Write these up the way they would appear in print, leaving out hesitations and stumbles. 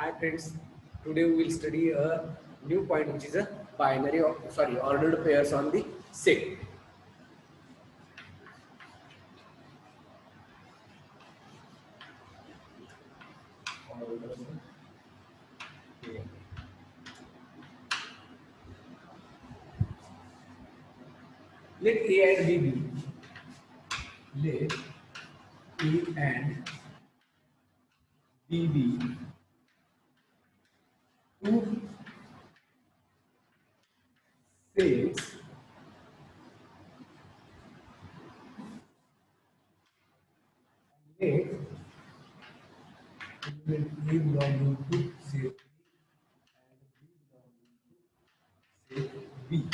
Hi friends, today we will study a new point which is a ordered pairs on the set. Let A and B be. Let A and B be two sets let element A belonging to set set B.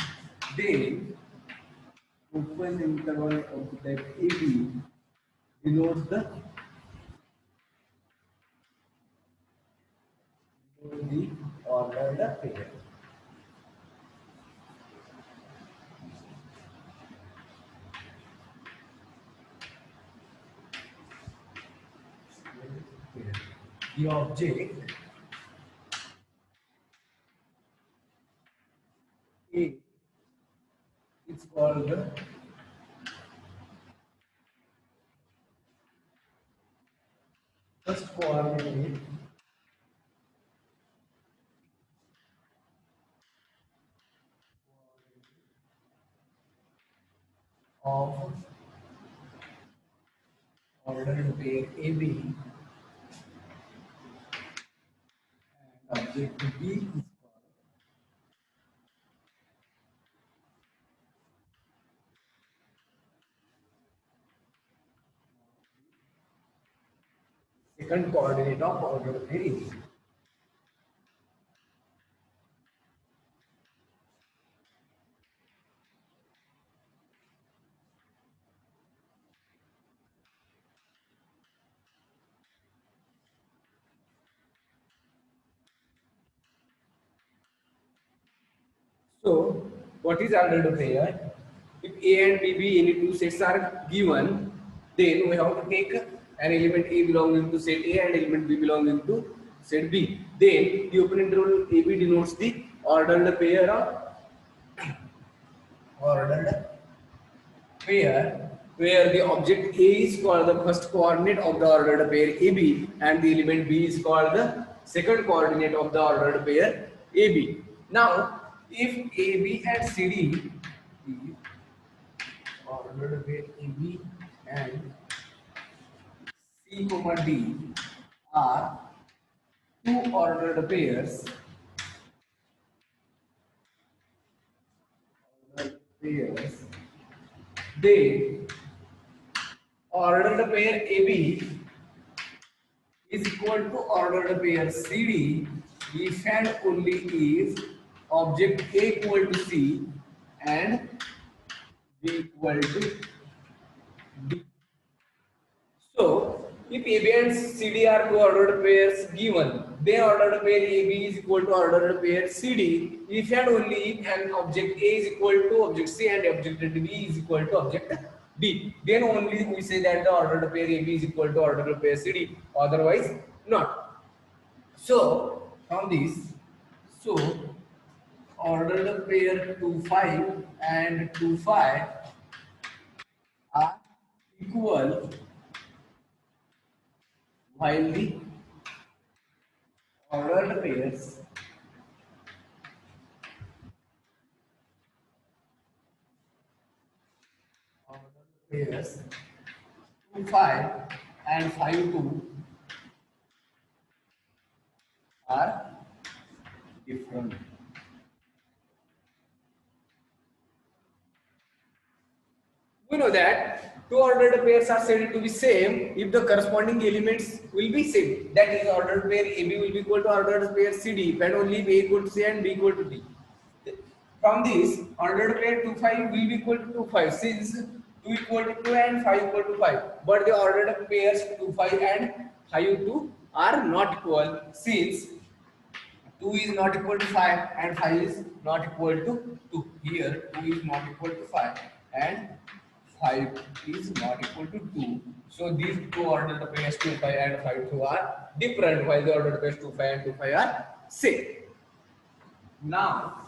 Then open interval of that AB denotes the ordered pair. The object A is called the first coordinate of ordered pair AB and object B is called second coordinate of ordered pair AB. So, what is ordered pair? If A and B be any two sets are given, then we have to take an element A belonging to set A and element B belonging to set B. Then the open interval AB denotes the ordered pair of ordered pair where the object A is called the first coordinate of the ordered pair AB and the element B is called the second coordinate of the ordered pair AB. Now, if AB and CD is ordered pair AB and C comma D are two ordered pairs, then ordered pair AB is equal to ordered pair CD if and only if object A equal to C and B equal to D. So, if AB and CD are two ordered pairs given, then ordered pair AB is equal to ordered pair CD if and only if an object A is equal to object C and object B is equal to object D. Then only we say that the ordered pair AB is equal to ordered pair CD, otherwise not. So, from this, so ordered pair 2 5 and 2 5 are equal while the ordered pairs 2 5 and 5 2 are different. We know that two ordered pairs are said to be same if the corresponding elements will be same. That is, ordered pair AB will be equal to ordered pair CD if and only if A equal to C and B equal to D. From this, ordered pair 2 5 will be equal to 2 5 since 2 equal to 2 and 5 equal to 5. But the ordered pairs 2 5 and 5 2 are not equal since 2 is not equal to 5 and 5 is not equal to 2. Here 2 is not equal to 5 and 5 is not equal to 2. So these two ordered pairs 2, 5 and 5, 2 are different, while the ordered pairs 2, 5 and 2, 5 are same. Now,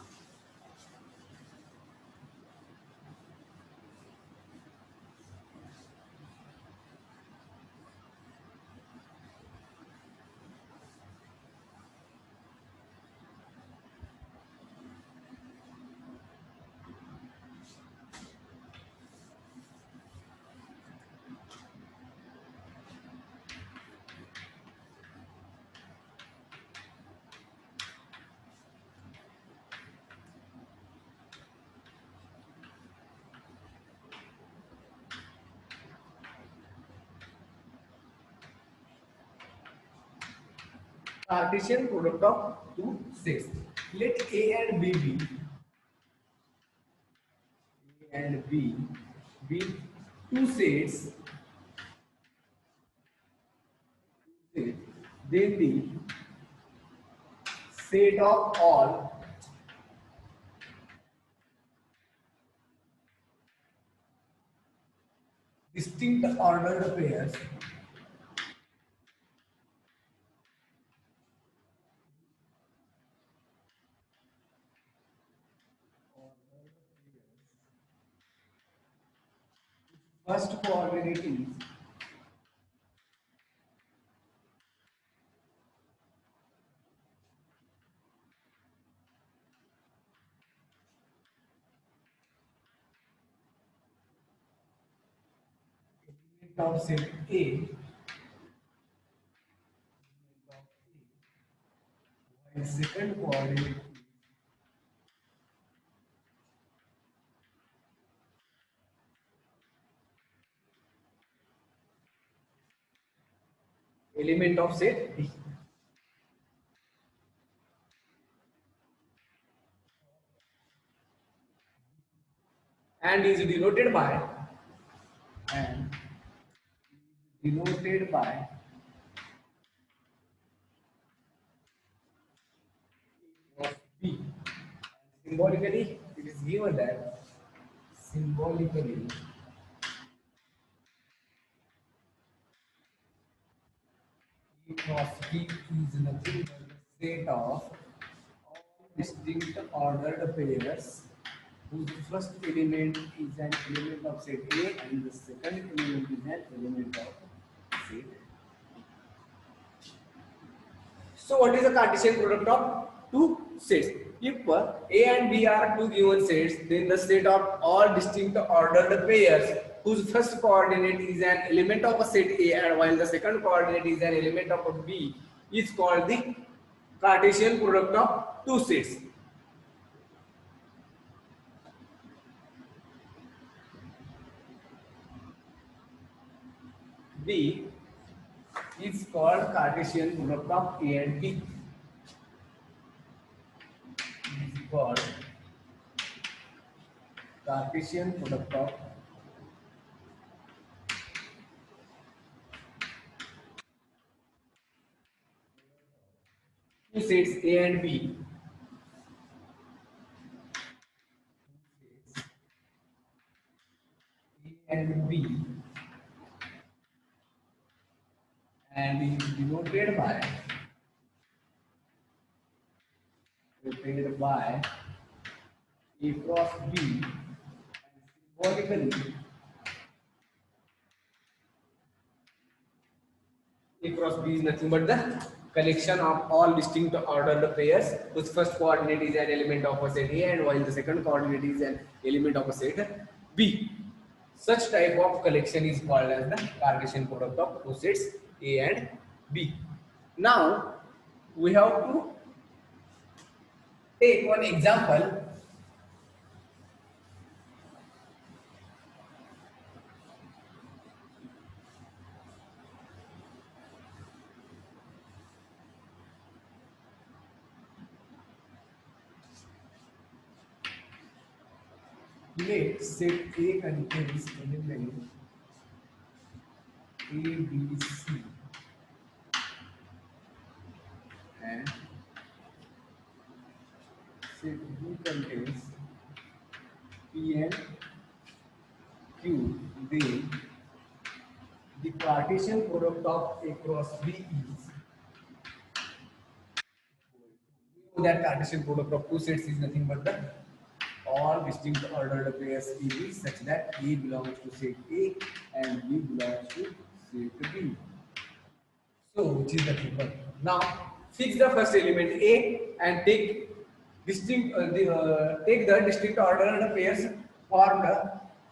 Cartesian product of two sets. Let A and B be be two sets. Then the set of all distinct ordered pairs first coordinate is element of set A, while second coordinate is element of set B, and is denoted by and denoted by of B. Symbolically, it is given that symbolically E cross B is nothing but the set of all distinct ordered pairs whose first element is an element of set A and the second element is an element of set. So what is the Cartesian product of two sets? If A and B are two given sets, then the set of all distinct ordered pairs whose first coordinate is an element of a set A and while the second coordinate is an element of a B is called the Cartesian product of two sets. B is called Cartesian product of A and B. Is called Cartesian product of two sets A and B. A and B and is denoted by A cross B, and symbolically A cross B is nothing but the collection of all distinct ordered pairs whose first coordinate is an element of a set A and while the second coordinate is an element of a set B. Such type of collection is called as the Cartesian product of two sets A and B. Now we have to take one example. Let set A contains element A, B, C and set B contains P and Q, then the Cartesian product of A cross B is, we know that Cartesian product of two sets is nothing but the all distinct ordered pairs AB such that A belongs to set A and B belongs to set B. So, which is the table. Now, fix the first element A and take take the distinct ordered pairs formed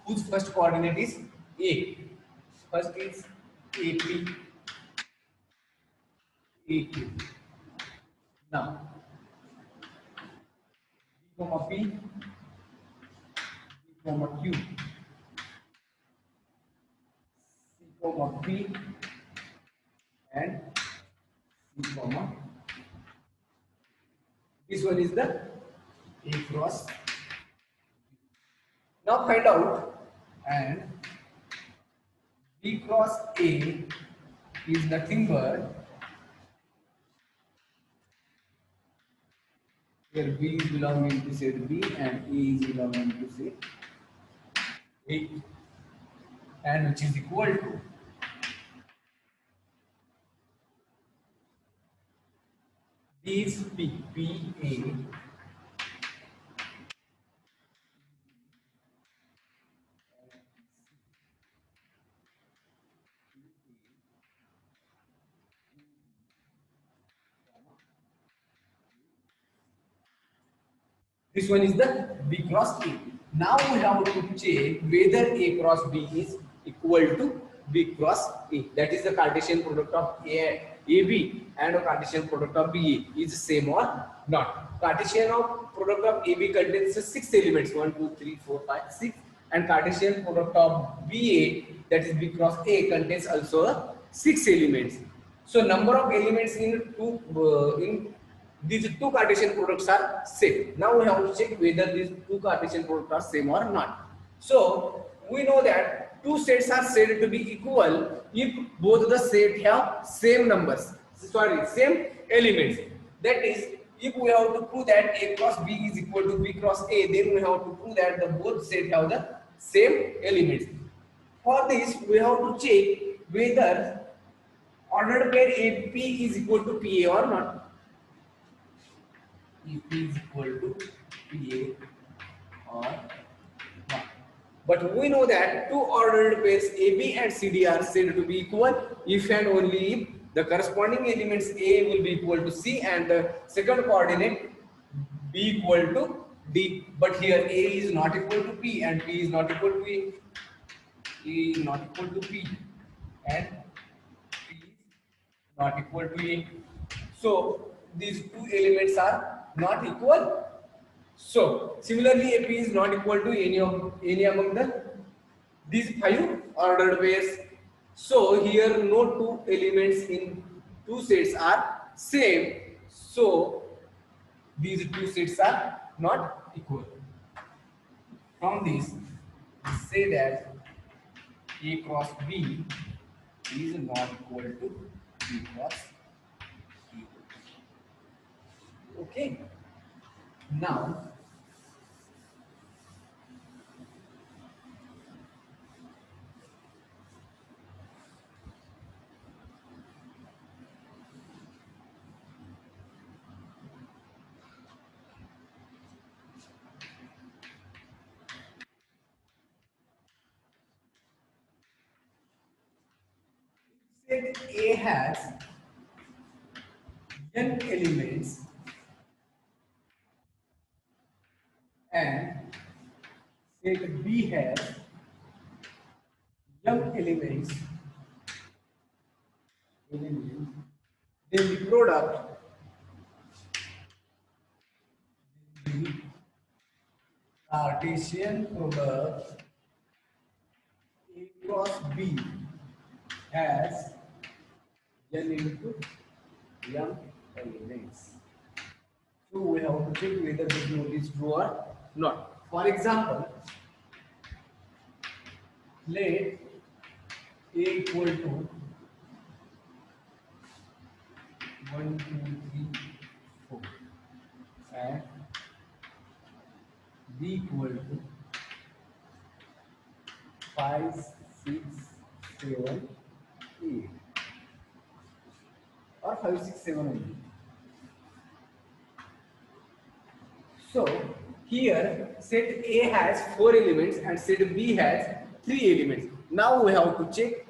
whose first coordinate is A. First is AP, AQ. Now, B comma P, B comma Q, C comma P, and C comma. This one is the A cross. Now find out, and B cross A is nothing but, where B is belonging to set B and A is belonging to set A, and which is equal to B is P A This one is the B cross A. Now we have to check whether A cross B is equal to B cross A. That is the Cartesian product of AB and a Cartesian product of BA is same or not. Cartesian product of AB contains 6 elements, 1, 2, 3, 4, 5, 6, and Cartesian product of BA, that is B cross A, contains also 6 elements. So number of elements in these two Cartesian products are same. Now we have to check whether these two Cartesian products are same or not. So we know that two sets are said to be equal if both the set have same numbers. Sorry, same elements. That is, if we have to prove that A cross B is equal to B cross A, then we have to prove that the both sets have the same elements. For this, we have to check whether ordered pair AP is equal to PA or not. If P is equal to PA or not. But we know that two ordered pairs AB and CD are said to be equal if and only if the corresponding elements A will be equal to C and the second coordinate B equal to D. But here A is not equal to P and P is not equal to A. A is not equal to P and P is not equal to A. So these two elements are not equal. So similarly, AP is not equal to any among these 5 ordered pairs. So here no two elements in two sets are same. So these two sets are not equal. From this, we say that A cross B is not equal to B cross A. Okay. Now, set A has n elements and set B has m elements, then the product, the Cartesian product A cross B has n into m elements. So we have to check whether this rule is true or not. For example, let A equal to 1, 2, 3, 4 and B equal to 5, 6, 7, 8, or 5, 6, 7 only. So here set A has 4 elements and set B has 3 elements. Now we have to check.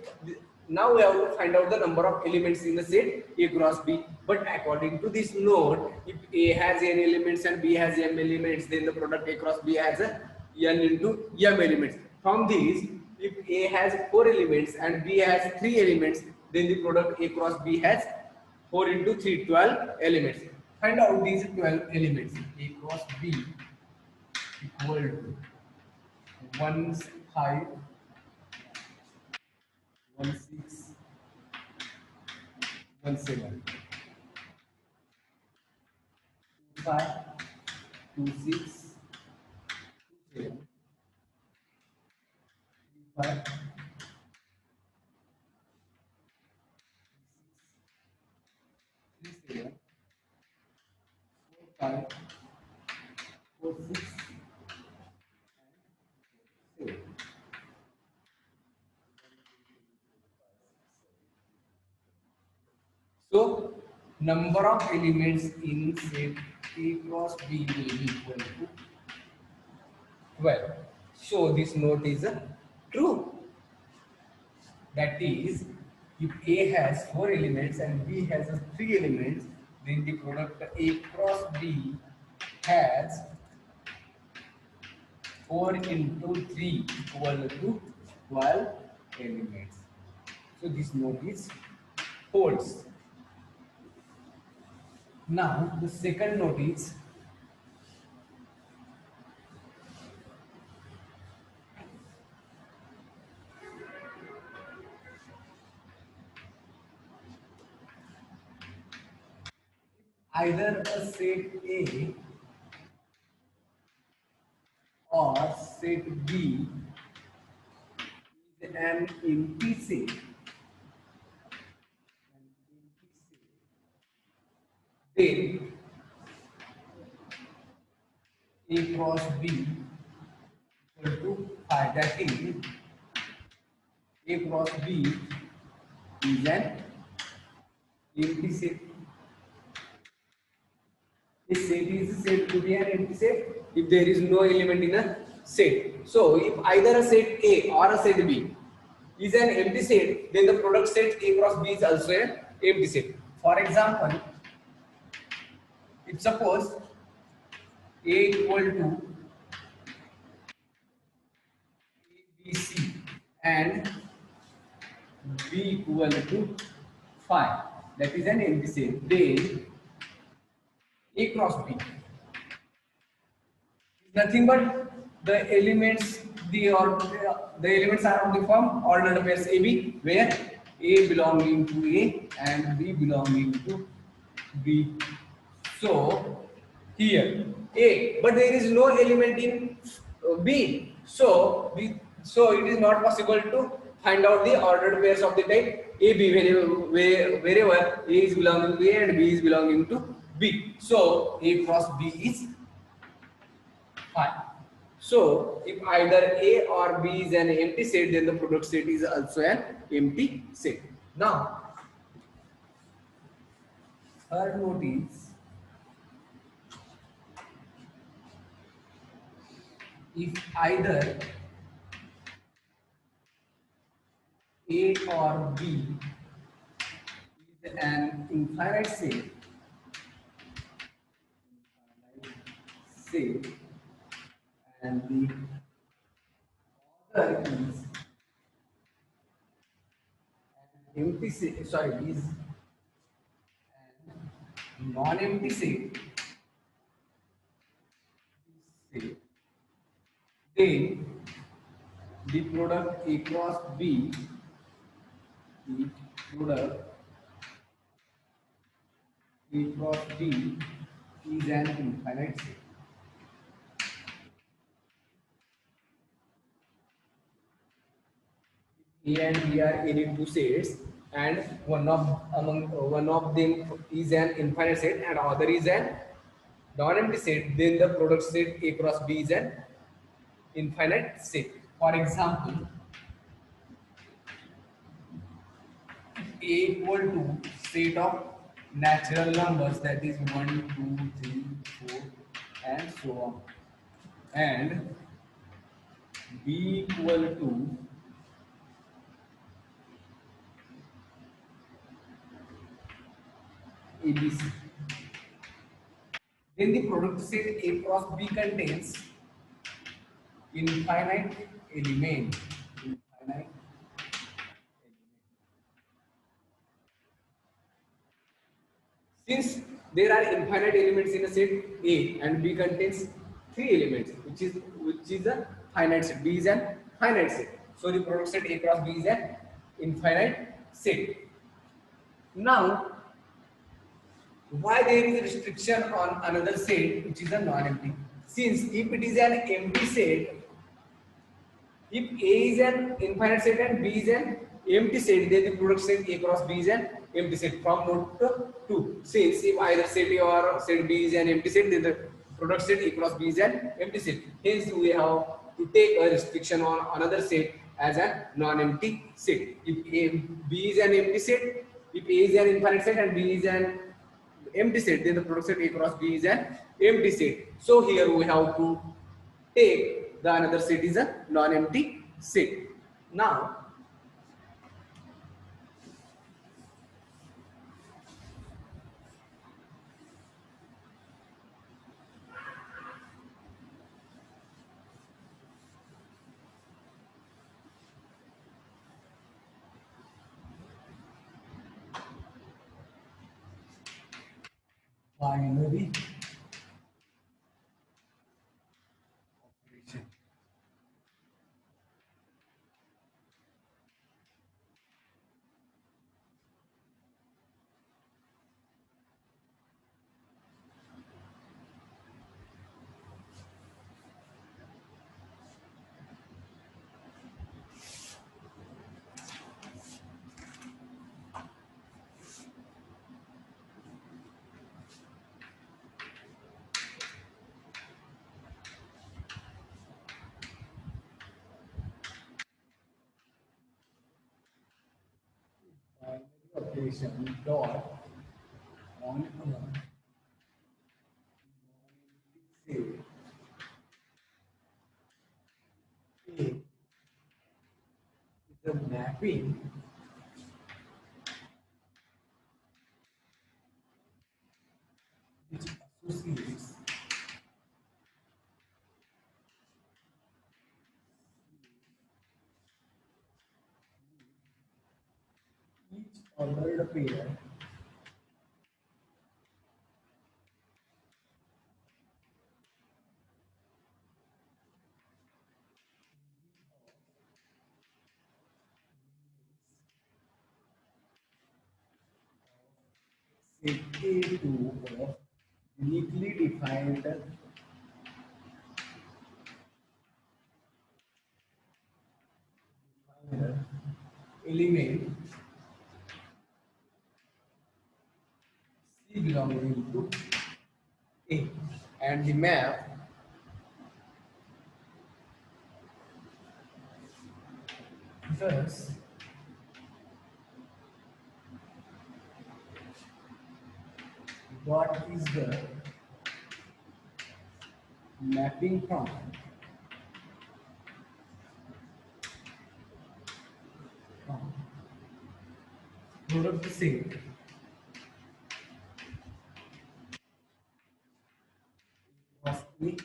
Now we have to find out the number of elements in the set A cross B. But according to this node, if A has n elements and B has m elements, then the product A cross B has a n into m elements. From these, if A has 4 elements and B has 3 elements, then the product A cross B has 4 into 3, 12 elements. Find out these 12 elements. A cross B equal to 1, 5, 1, 6, 1, 7, 2, 5, 2, 6, 2, 7, 3, 5, 3, 7, 4, 5, 4, 6, 7. So, number of elements in set A cross B will be equal to 12. So, this note is true. That is, if A has 4 elements and B has 3 elements, then the product A cross B has 4 into 3 equal to 12 elements. So, this note is holds. Now, the second note is either a set A or set B is an empty set. Then A cross B equal to 5. That is, A cross B is an empty set. This set is said to be an empty set if there is no element in a set. So, if either a set A or a set B is an empty set, then the product set A cross B is also an empty set. For example, if suppose A equal to ABC and B equal to 5, that is an empty set, then A cross B is nothing but the elements, the elements are of the form ordered pairs AB, where A belonging to A and B belonging to B. So here A, but there is no element in B. So it is not possible to find out the ordered pairs of the type AB wherever A is belonging to A and B is belonging to B. So A cross B is 5. So if either A or B is an empty set, then the product set is also an empty set. Now, third note is, if either A or B is an infinite set, and the other is an empty set, is an non-empty set, then the product A cross B, the product A cross B is an infinite set. A and B are any two sets, and one of them is an infinite set and other is an non-empty set, then the product set A cross B is an infinite set. For example, A equal to set of natural numbers, that is 1, 2, 3, 4 and so on, and B equal to ABC. Then the product set A cross B contains infinite element. Infinite. Since there are infinite elements in a set A and B contains three elements, which is a finite set. B is an finite set. So the product set A cross B is an infinite set. Now, why there is a restriction on another set which is a non-empty? Since if it is an empty set, if A is an infinite set and B is an empty set, then the product set A cross B is an empty set from note 2. Since if either set A or set B is an empty set, then the product set A cross B is an empty set. Hence, we have to take a restriction on another set as a non-empty set. If B is an empty set, if A is an infinite set and B is an empty set, then the product set A cross B is an empty set. So here we have to take the another set is a non-empty set. Now, binary operation. Binary operation dot on a set A is a mapping which associates each ordered pair set A2 of uniquely defined element C belonging to A, and the map thus what is the mapping from product set of A.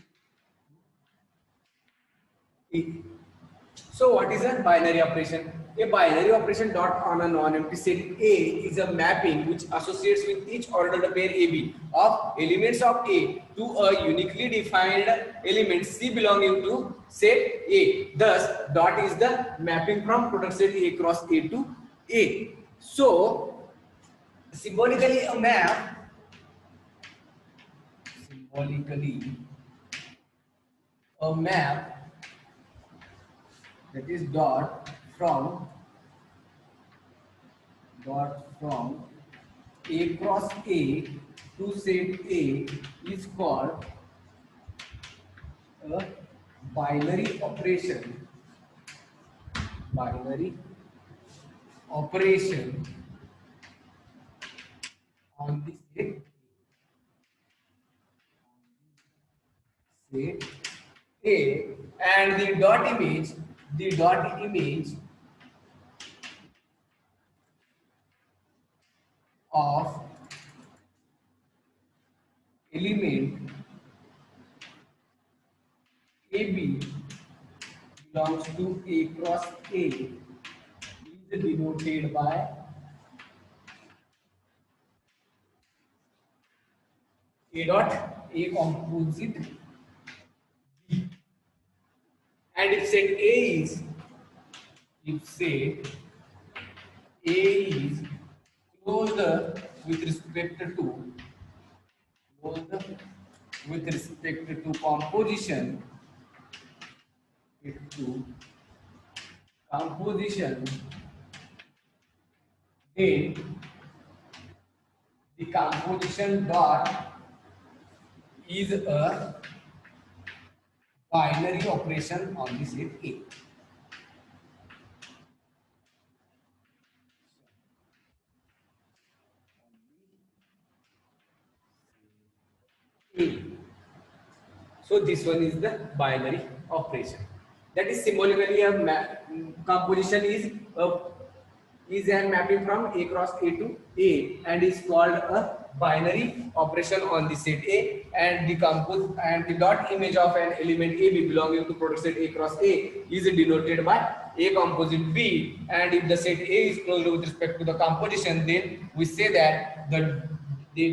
So what is a binary operation? A binary operation dot on a non-empty set A is a mapping which associates with each ordered pair AB of elements of A to a uniquely defined element C belonging to set A. Thus, dot is the mapping from product set A cross A to A. So, symbolically a map that is dot from A cross A to set A is called a binary operation on the set A, and the dot image of element AB belongs to A cross A is denoted by A dot A composite B. And if set A is closed with respect to closed with respect to to composition, then the composition dot is a binary operation on the set A. A. So this one is the binary operation. That is symbolically a composition is a mapping from A cross A to A and is called a binary operation on the set A, and the dot image of an element AB belonging to product set A cross A is denoted by A composite B, and if the set A is closed with respect to the composition, then we say that the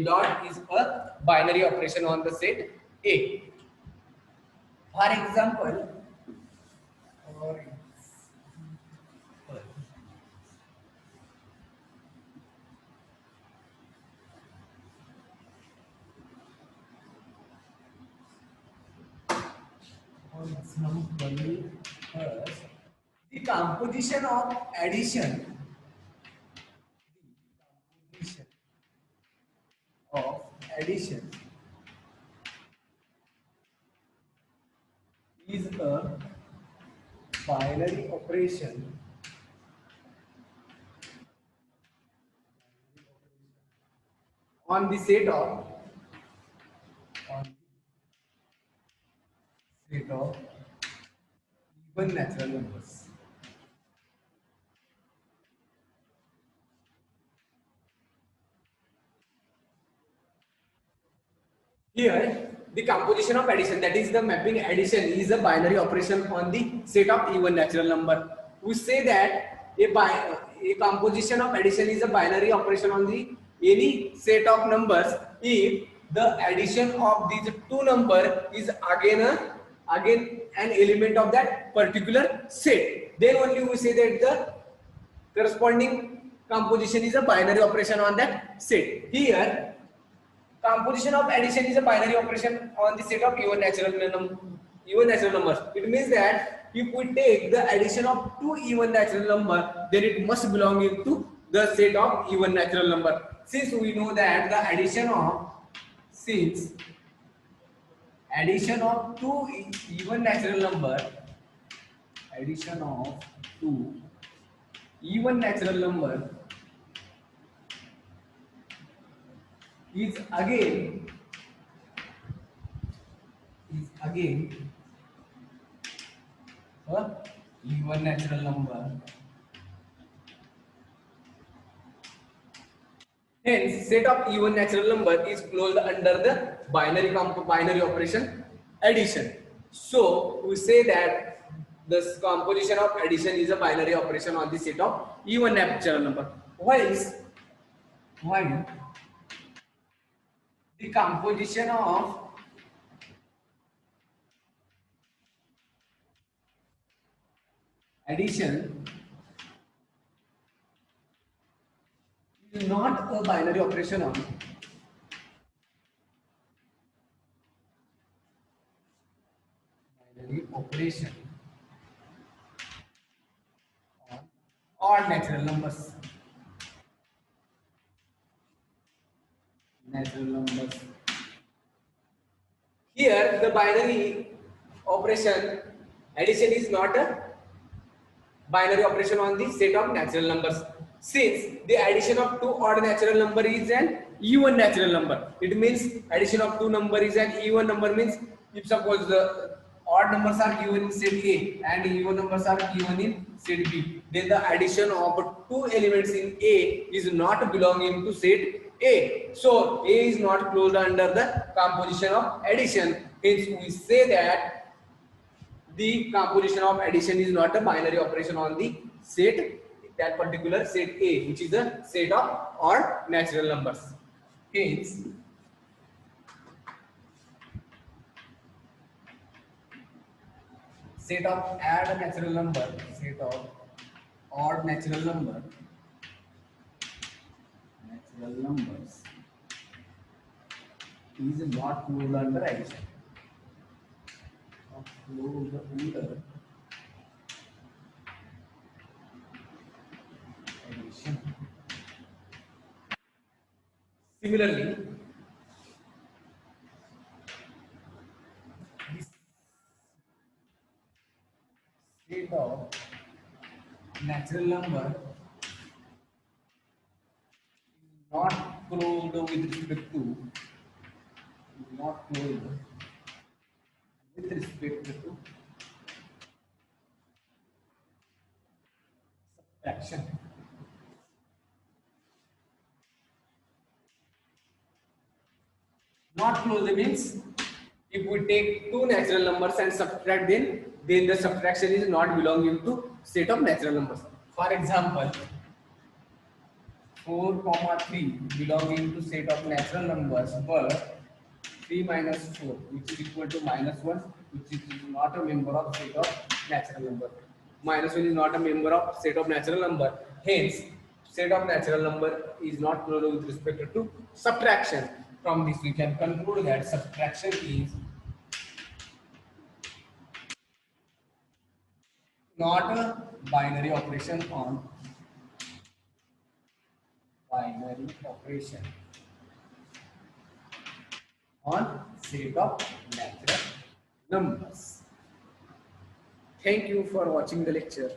dot is a binary operation on the set A. For example, the composition of addition, is a binary operation on the set of even natural numbers. Here, the composition of addition, that is the mapping addition, is a binary operation on the set of even natural number. We say that a composition of addition is a binary operation on the any set of numbers if the addition of these two numbers is again an element of that particular set. Then only we say that the corresponding composition is a binary operation on that set. Here, composition of addition is a binary operation on the set of even natural numbers. It means that if we take the addition of two even natural numbers, then it must belong into the set of even natural number. Since we know that the addition of two even natural number, is again a even natural number. Hence, set of even natural number is closed under the binary operation addition. So we say that the composition of addition is a binary operation on the set of even natural number. While the composition of addition is not a binary operation on odd natural numbers. Here, the binary operation addition is not a binary operation on the set of natural numbers, since the addition of two odd natural number is an even natural number. It means addition of two number is an even number. Means if suppose the odd numbers are given in set A and even numbers are given in set B, then the addition of two elements in A is not belonging to set A. So A is not closed under the composition of addition. Hence we say that the composition of addition is not a binary operation on the set, that particular set A, which is a set of odd natural numbers. Hence set of add natural number, set of odd natural numbers is not closed under addition. Closed under addition. Similarly, this set of natural number is not closed with respect to subtraction. Not closed means if we take two natural numbers and subtract them, then the subtraction is not belonging to set of natural numbers. For example, 4, 3 belonging to set of natural numbers, but 3 minus 4, which is equal to minus 1, which is not a member of set of natural number. Minus 1 is not a member of set of natural number. Hence, set of natural number is not closed with respect to subtraction. From this, we can conclude that subtraction is not a binary operation on set of natural numbers. Thank you for watching the lecture.